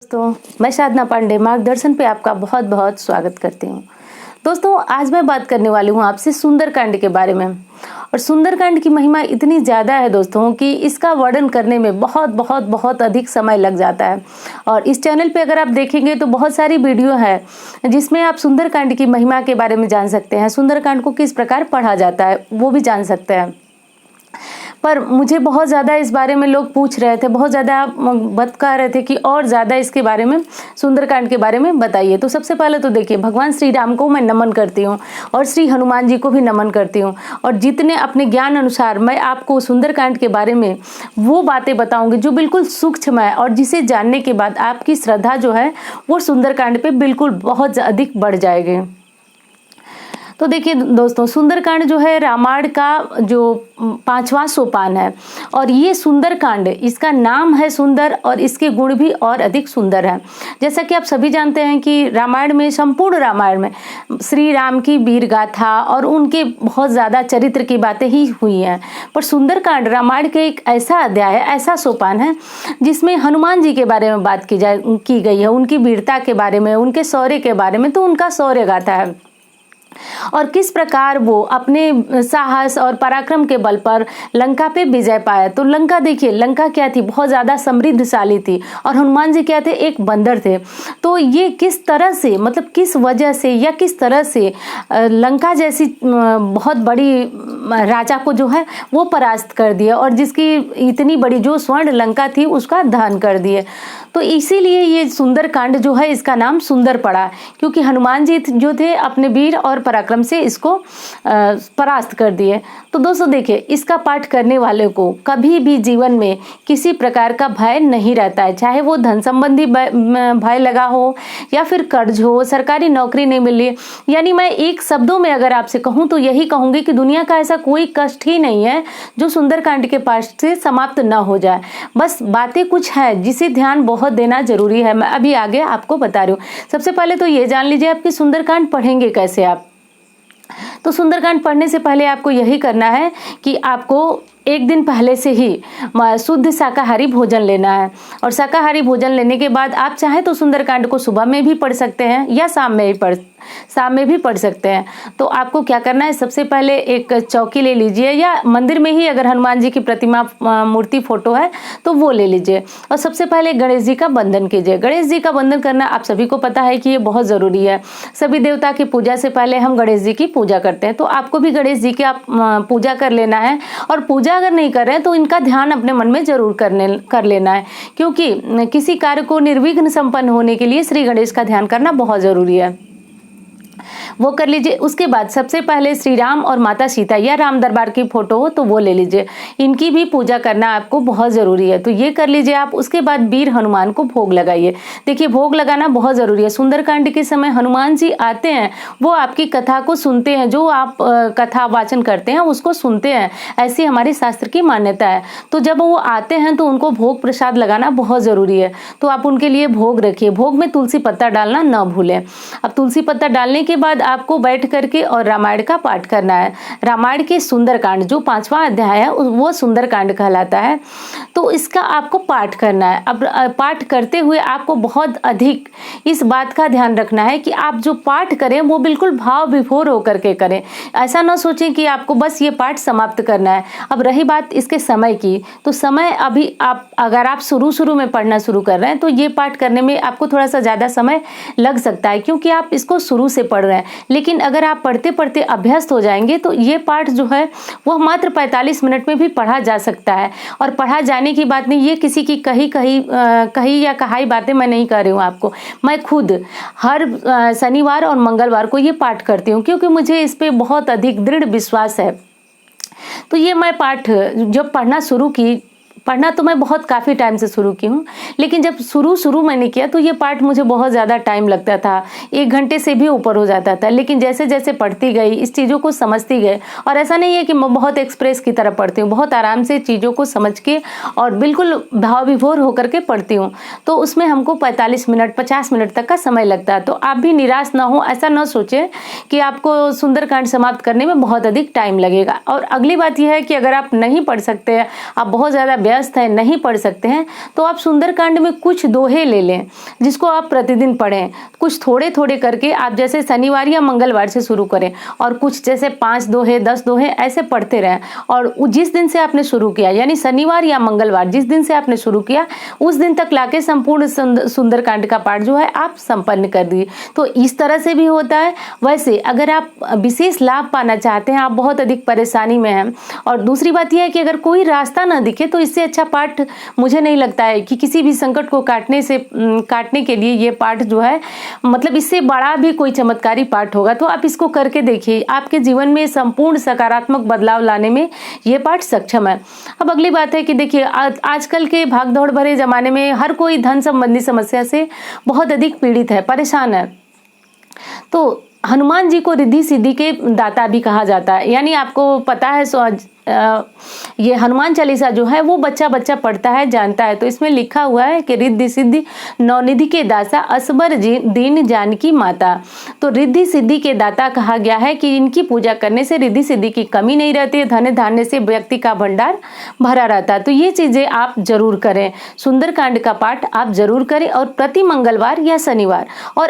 दोस्तों, मैं साधना पांडे मार्गदर्शन पे आपका बहुत बहुत स्वागत करती हूँ। दोस्तों, आज मैं बात करने वाली हूँ आपसे सुंदरकांड के बारे में। और सुंदरकांड की महिमा इतनी ज़्यादा है दोस्तों कि इसका वर्णन करने में बहुत बहुत बहुत अधिक समय लग जाता है। और इस चैनल पे अगर आप देखेंगे तो बहुत सारी वीडियो है जिसमें आप सुंदरकांड की महिमा के बारे में जान सकते हैं। सुंदरकांड को किस प्रकार पढ़ा जाता है वो भी जान सकते हैं। पर मुझे बहुत ज़्यादा इस बारे में लोग पूछ रहे थे, बहुत ज़्यादा बता रहे थे कि और ज़्यादा इसके बारे में, सुंदरकांड के बारे में बताइए। तो सबसे पहले तो देखिए, भगवान श्री राम को मैं नमन करती हूँ और श्री हनुमान जी को भी नमन करती हूँ। और जितने अपने ज्ञान अनुसार मैं आपको सुंदरकांड के बारे में वो बातें बताऊँगी जो बिल्कुल सूक्ष्म है और जिसे जानने के बाद आपकी श्रद्धा जो है वो सुंदरकांड पर बिल्कुल बहुत अधिक बढ़ जाएगी। तो देखिए दोस्तों, सुंदरकांड जो है रामायण का जो 5वां सोपान है। और ये सुंदरकांड, इसका नाम है सुंदर और इसके गुण भी और अधिक सुंदर है। जैसा कि आप सभी जानते हैं कि रामायण में, संपूर्ण रामायण में श्री राम की वीर गाथा और उनके बहुत ज़्यादा चरित्र की बातें ही हुई हैं। पर सुंदरकांड रामायण के एक ऐसा अध्याय है, ऐसा सोपान है जिसमें हनुमान जी के बारे में बात की गई है, उनकी वीरता के बारे में, उनके शौर्य के बारे में। तो उनका शौर्य गाथा है और किस प्रकार वो अपने साहस और पराक्रम के बल पर लंका पे विजय पाया। तो लंका देखिए, लंका क्या थी, बहुत ज़्यादा समृद्धशाली थी और हनुमान जी क्या थे, एक बंदर थे। तो ये किस तरह से, मतलब किस वजह से या किस तरह से लंका जैसी बहुत बड़ी राजा को जो है वो परास्त कर दिया और जिसकी इतनी बड़ी जो स्वर्ण लंका थी उसका दहन कर दिए। तो इसीलिए ये सुंदरकांड जो है इसका नाम सुंदर पड़ा, क्योंकि हनुमान जी जो थे अपने वीर और पराक्रम से इसको परास्त कर दिए। तो दोस्तों देखिए, इसका पाठ करने वाले को कभी भी जीवन में किसी प्रकार का भय नहीं रहता है, चाहे वो धन संबंधी भय लगा हो या फिर कर्ज हो, सरकारी नौकरी नहीं मिली। यानी मैं एक शब्दों में अगर आपसे कहूँ तो यही कहूँगी कि दुनिया का ऐसा कोई कष्ट ही नहीं है जो सुंदरकांड के पाठ से समाप्त न हो जाए। बस बातें कुछ है जिसे ध्यान बहुत देना जरूरी है। मैं अभी आगे आपको बता रही हूँ। सबसे पहले तो ये जान लीजिए आपकी सुंदरकांड पढ़ेंगे कैसे आप। तो सुंदरकांड पढ़ने से पहले आपको यही करना है कि आपको एक दिन पहले से ही शुद्ध शाकाहारी भोजन लेना है। और शाकाहारी भोजन लेने के बाद आप चाहें तो सुंदरकांड को सुबह में भी पढ़ सकते हैं या शाम में भी पढ़ सकते हैं। तो आपको क्या करना है, सबसे पहले एक चौकी ले लीजिए या मंदिर में ही अगर हनुमान जी की प्रतिमा, मूर्ति, फोटो है तो वो ले लीजिए। और सबसे पहले गणेश जी का वंदन कीजिए। गणेश जी का वंदन करना आप सभी को पता है कि ये बहुत ज़रूरी है। सभी देवता की पूजा से पहले हम गणेश जी की पूजा करते हैं। तो आपको भी गणेश जी की पूजा कर लेना है। और पूजा अगर नहीं कर रहे हैं तो इनका ध्यान अपने मन में जरूर कर लेना है, क्योंकि किसी कार्य को निर्विघ्न संपन्न होने के लिए श्री गणेश का ध्यान करना बहुत जरूरी है। वो कर लीजिए। उसके बाद सबसे पहले श्री राम और माता सीता या राम दरबार की फोटो हो तो वो ले लीजिए। इनकी भी पूजा करना आपको बहुत ज़रूरी है, तो ये कर लीजिए आप। उसके बाद वीर हनुमान को भोग लगाइए। देखिए, भोग लगाना बहुत ज़रूरी है। सुंदरकांड के समय हनुमान जी आते हैं, वो आपकी कथा को सुनते हैं, जो आप कथा वाचन करते हैं उसको सुनते हैं, ऐसी हमारे शास्त्र की मान्यता है। तो जब वो आते हैं तो उनको भोग प्रसाद लगाना बहुत ज़रूरी है। तो आप उनके लिए भोग रखिए। भोग में तुलसी पत्ता डालना न भूलें। अब तुलसी पत्ता डालने के बाद आपको बैठ करके और रामायण का पाठ करना है। रामायण के सुंदरकांड जो 5वां अध्याय है वो सुंदरकांड कहलाता है। तो इसका आपको पाठ करना है। अब पाठ करते हुए आपको बहुत अधिक इस बात का ध्यान रखना है कि आप जो पाठ करें वो बिल्कुल भाव विभोर होकर के करें। ऐसा ना सोचें कि आपको बस ये पाठ समाप्त करना है। अब रही बात इसके समय की, तो समय अभी अगर आप शुरू में पढ़ना शुरू कर रहे हैं तो ये पाठ करने में आपको थोड़ा सा ज़्यादा समय लग सकता है, क्योंकि आप इसको शुरू से पढ़ रहे हैं। लेकिन अगर आप पढ़ते पढ़ते अभ्यस्त हो जाएंगे तो ये पाठ जो है वह मात्र 45 मिनट में भी पढ़ा जा सकता है। और पढ़ा जाने की बात नहीं, ये किसी की कही या कहाई बातें मैं नहीं कर रही हूँ आपको। मैं खुद हर शनिवार और मंगलवार को ये पाठ करती हूँ, क्योंकि मुझे इस पे बहुत अधिक दृढ़ विश्वास है। तो ये मैं पाठ जब पढ़ना तो मैं बहुत काफ़ी टाइम से शुरू की हूँ, लेकिन जब शुरू मैंने किया तो ये पाठ मुझे बहुत ज़्यादा टाइम लगता था, 1 घंटे से भी ऊपर हो जाता था। लेकिन जैसे जैसे पढ़ती गई, इस चीज़ों को समझती गई, और ऐसा नहीं है कि मैं बहुत एक्सप्रेस की तरह पढ़ती हूँ, बहुत आराम से चीज़ों को समझ के और बिल्कुल भाव विभोर होकर के पढ़ती हूँ। तो उसमें हमको 45 मिनट 50 मिनट तक का समय लगता है। तो आप भी निराश ना हो, ऐसा ना सोचें कि आपको सुंदरकांड समाप्त करने में बहुत अधिक टाइम लगेगा। और अगली बात यह है कि अगर आप नहीं पढ़ सकते हैं, आप बहुत ज़्यादा व्यस्त व्यस्त हैं, नहीं पढ़ सकते हैं, तो आप सुंदरकांड में कुछ दोहे ले लें जिसको आप प्रतिदिन पढ़ें। कुछ थोड़े थोड़े करके आप जैसे शनिवार या मंगलवार से शुरू करें और कुछ जैसे 5 दोहे 10 दोहे ऐसे पढ़ते रहें। और जिस दिन से आपने शुरू किया, यानी शनिवार या मंगलवार जिस दिन से आपने शुरू किया, उस दिन तक लाके संपूर्ण सुंदरकांड का पाठ जो है आप संपन्न कर दिए। तो इस तरह से भी होता है। वैसे अगर आप विशेष लाभ पाना चाहते हैं, आप बहुत अधिक परेशानी में हैं, और दूसरी बात यह है कि अगर कोई रास्ता ना दिखे तो इससे अच्छा पाठ मुझे नहीं लगता है कि किसी भी संकट को काटने के लिए ये पाठ जो है, मतलब इससे बड़ा भी कोई चमत्कारी पाठ होगा। तो आप इसको करके देखिए, आपके जीवन में संपूर्ण सकारात्मक बदलाव लाने में ये पाठ सक्षम है। अब अगली बात है कि देखिए आजकल के भागदौड़ भरे जमाने में हर कोई धन संबंधी समस्या से बहुत अधिक पीड़ित है, परेशान है। तो हनुमान जी को रिद्धि सिद्धि के दाता भी कहा जाता है। यानी आपको पता है ये हनुमान चालीसा जो है वो बच्चा बच्चा पढ़ता है, जानता है। तो इसमें लिखा हुआ है कि रिद्धि सिद्धि नवनिधि के दासा असबर दीन जानकी माता। तो रिद्धि सिद्धि के दाता कहा गया है कि इनकी पूजा करने से रिद्धि सिद्धि की कमी नहीं रहती है, धन धान्य से व्यक्ति का भंडार भरा रहता है। तो ये चीजें आप जरूर करें, सुंदरकांड का पाठ आप जरूर करें, और प्रति मंगलवार या शनिवार। और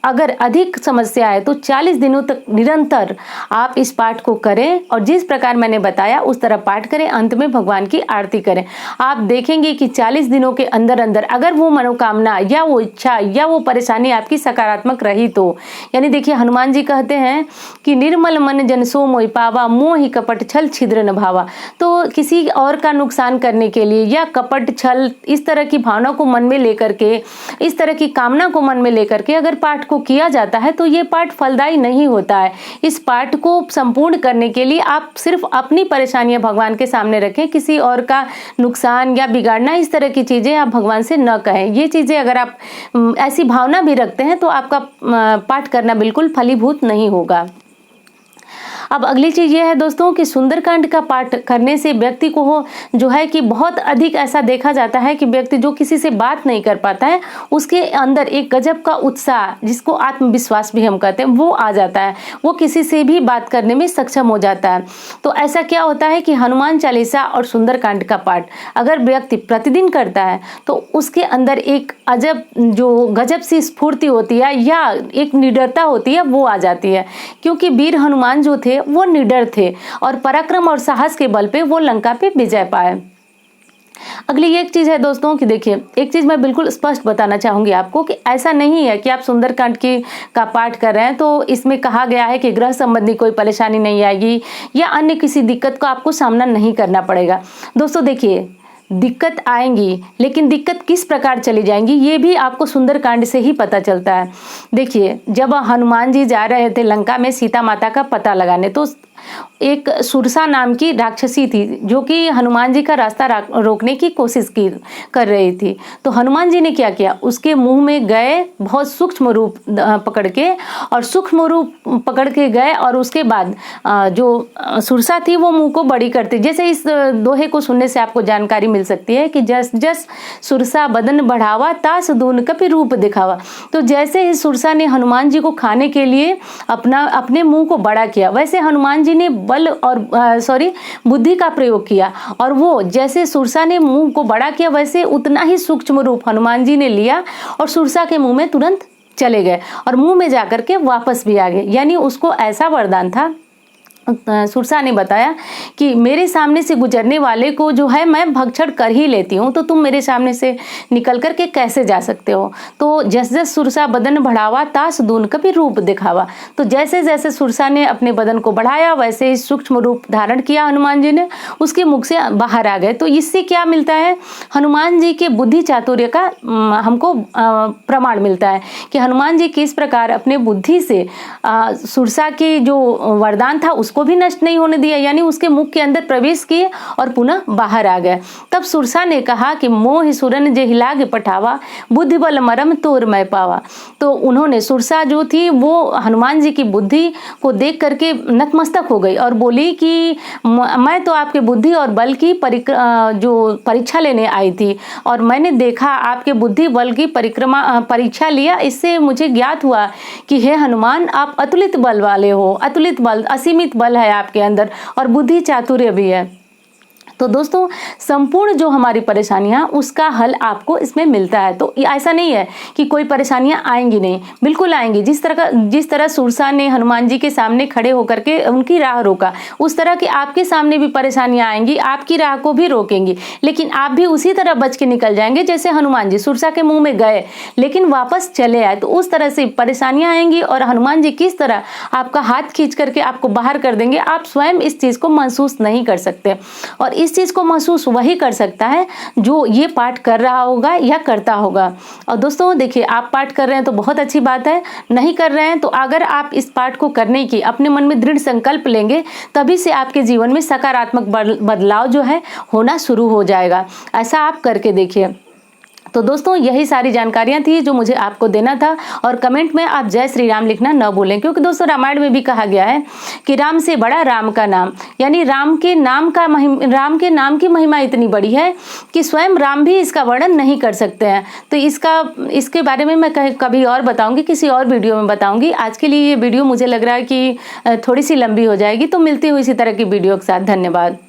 अगर अधिक समस्या है तो 40 दिनों तक निरंतर आप इस पाठ को करें, और जिस प्रकार मैंने बताया उस तरह पाठ करें, अंत में भगवान की आरती करें। आप देखेंगे कि 40 दिनों के अंदर अंदर अगर वो मनोकामना या वो इच्छा या वो परेशानी आपकी सकारात्मक रही तो, यानी देखिए हनुमान जी कहते हैं कि निर्मल मन जन सो मोहि पावा, मोहि कपट छल छिद्र न भावा। तो किसी और का नुकसान करने के लिए या कपट छल इस तरह की भावना को मन में लेकर के, इस तरह की कामना को मन में लेकर के अगर पाठ को किया जाता है तो ये पाठ फलदायी नहीं होता है। इस पाठ को संपूर्ण करने के लिए आप सिर्फ अपनी परेशानियां भगवान के सामने रखें, किसी और का नुकसान या बिगाड़ना इस तरह की चीजें आप भगवान से न कहें। ये चीजें अगर आप ऐसी भावना भी रखते हैं तो आपका पाठ करना बिल्कुल फलीभूत नहीं होगा। अब अगली चीज ये है दोस्तों कि सुंदरकांड का पाठ करने से व्यक्ति को जो है कि बहुत अधिक ऐसा देखा जाता है कि व्यक्ति जो किसी से बात नहीं कर पाता है उसके अंदर एक गजब का उत्साह, जिसको आत्मविश्वास भी हम कहते हैं, वो आ जाता है। वो किसी से भी बात करने में सक्षम हो जाता है। तो ऐसा क्या होता है कि हनुमान चालीसा और सुंदरकांड का पाठ अगर व्यक्ति प्रतिदिन करता है तो उसके अंदर एक अजब जो गजब सी स्फूर्ति होती है या एक निडरता होती है, वो आ जाती है। क्योंकि वीर हनुमान जो थे वो निडर थे और पराक्रम और साहस के बल पे वो लंका पे विजय पाए। अगली एक चीज है दोस्तों कि देखिए, एक चीज मैं बिल्कुल स्पष्ट बताना चाहूंगी आपको कि ऐसा नहीं है कि आप सुंदरकांड का पाठ कर रहे हैं तो इसमें कहा गया है कि ग्रह संबंधी कोई परेशानी नहीं आएगी या अन्य किसी दिक्कत का आपको सामना नहीं करना पड़ेगा। दोस्तों देखिए, दिक्कत आएंगी, लेकिन दिक्कत किस प्रकार चली जाएंगी ये भी आपको सुंदरकांड से ही पता चलता है। देखिए, जब हनुमान जी जा रहे थे लंका में सीता माता का पता लगाने, तो एक सुरसा नाम की राक्षसी थी जो कि हनुमान जी का रास्ता रोकने की कोशिश कर रही थी। तो हनुमान जी ने क्या किया, उसके मुंह में गए, बहुत सूक्ष्म रूप पकड़ के, और सूक्ष्म रूप पकड़ के गए, और उसके बाद जो सुरसा थी वो मुंह को बड़ी करती। जैसे इस दोहे को सुनने से आपको जानकारी मिल सकती है कि जस जस सुरसा बदन बढ़ावा, तास दून कपि रूप दिखावा। तो जैसे ही सुरसा ने हनुमान जी को खाने के लिए अपने मुंह को बड़ा किया, वैसे हनुमान जी ने बल और बुद्धि का प्रयोग किया, और वो जैसे सुरसा ने मुंह को बड़ा किया वैसे उतना ही सूक्ष्म रूप हनुमान जी ने लिया और सुरसा के मुंह में तुरंत चले गए और मुंह में जाकर के वापस भी आ गए। यानी उसको ऐसा वरदान था, सुरसा ने बताया कि मेरे सामने से गुजरने वाले को जो है मैं भक्षण कर ही लेती हूँ, तो तुम मेरे सामने से निकल करके कैसे जा सकते हो। तो जस जस सुरसा बदन बढ़ावा, तास दून कभी रूप दिखावा। तो जैसे जैसे सुरसा ने अपने बदन को बढ़ाया वैसे ही सूक्ष्म रूप धारण किया हनुमान जी ने, उसके मुख से बाहर आ गए। तो इससे क्या मिलता है, हनुमान जी के बुद्धि चातुर्य का हमको प्रमाण मिलता है कि हनुमान जी किस प्रकार अपने बुद्धि से सुरसा की जो वरदान था उसको भी नष्ट नहीं होने दिया, यानी उसके मुख के अंदर प्रवेश किए और पुनः बाहर आ गए। तब सुरसा ने कहा कि मोह सुरन जे हिलागे पठावा, बुद्धि बल मरम तोर मैं पावा। तो उन्होंने, सुरसा जो थी वो हनुमान जी की बुद्धि को देख करके नतमस्तक हो गई और बोली कि मैं तो आपके बुद्धि और बल की परीक्षा लेने आई थी, और मैंने देखा आपके बुद्धि बल की परीक्षा लिया। इससे मुझे ज्ञात हुआ कि हे हनुमान, आप अतुलित बल वाले हो, अतुलित बल, असीमित बल है आपके अंदर और बुद्धि चातुर्य भी है। तो दोस्तों संपूर्ण जो हमारी परेशानियां उसका हल आपको इसमें मिलता है। तो ऐसा नहीं है कि कोई परेशानियां आएंगी नहीं, बिल्कुल आएंगी। जिस तरह सुरसा ने हनुमान जी के सामने खड़े होकर के उनकी राह रोका, उस तरह की आपके सामने भी परेशानियां आएंगी, आपकी राह को भी रोकेंगी, लेकिन आप भी उसी तरह बच के निकल जाएंगे जैसे हनुमान जी सुरसा के मुंह में गए लेकिन वापस चले आए। तो उस तरह से परेशानियां आएंगी और हनुमान जी किस तरह आपका हाथ खींच करके आपको बाहर कर देंगे, आप स्वयं इस चीज को महसूस नहीं कर सकते। और इस चीज को महसूस वही कर सकता है जो ये पाठ कर रहा होगा या करता होगा। और दोस्तों देखिए, आप पाठ कर रहे हैं तो बहुत अच्छी बात है, नहीं कर रहे हैं तो अगर आप इस पाठ को करने की अपने मन में दृढ़ संकल्प लेंगे तभी से आपके जीवन में सकारात्मक बदलाव जो है होना शुरू हो जाएगा। ऐसा आप करके देखिए। तो दोस्तों यही सारी जानकारियां थी जो मुझे आपको देना था। और कमेंट में आप जय श्री राम लिखना न भूलें, क्योंकि दोस्तों रामायण में भी कहा गया है कि राम से बड़ा राम का नाम, यानी राम के नाम की महिमा इतनी बड़ी है कि स्वयं राम भी इसका वर्णन नहीं कर सकते हैं। तो इसके बारे में मैं कभी और बताऊंगी, किसी और वीडियो में बताऊंगी। आज के लिए ये वीडियो मुझे लग रहा है कि थोड़ी सी लंबी हो जाएगी, तो मिलती हूँ इसी तरह की वीडियो के साथ। धन्यवाद।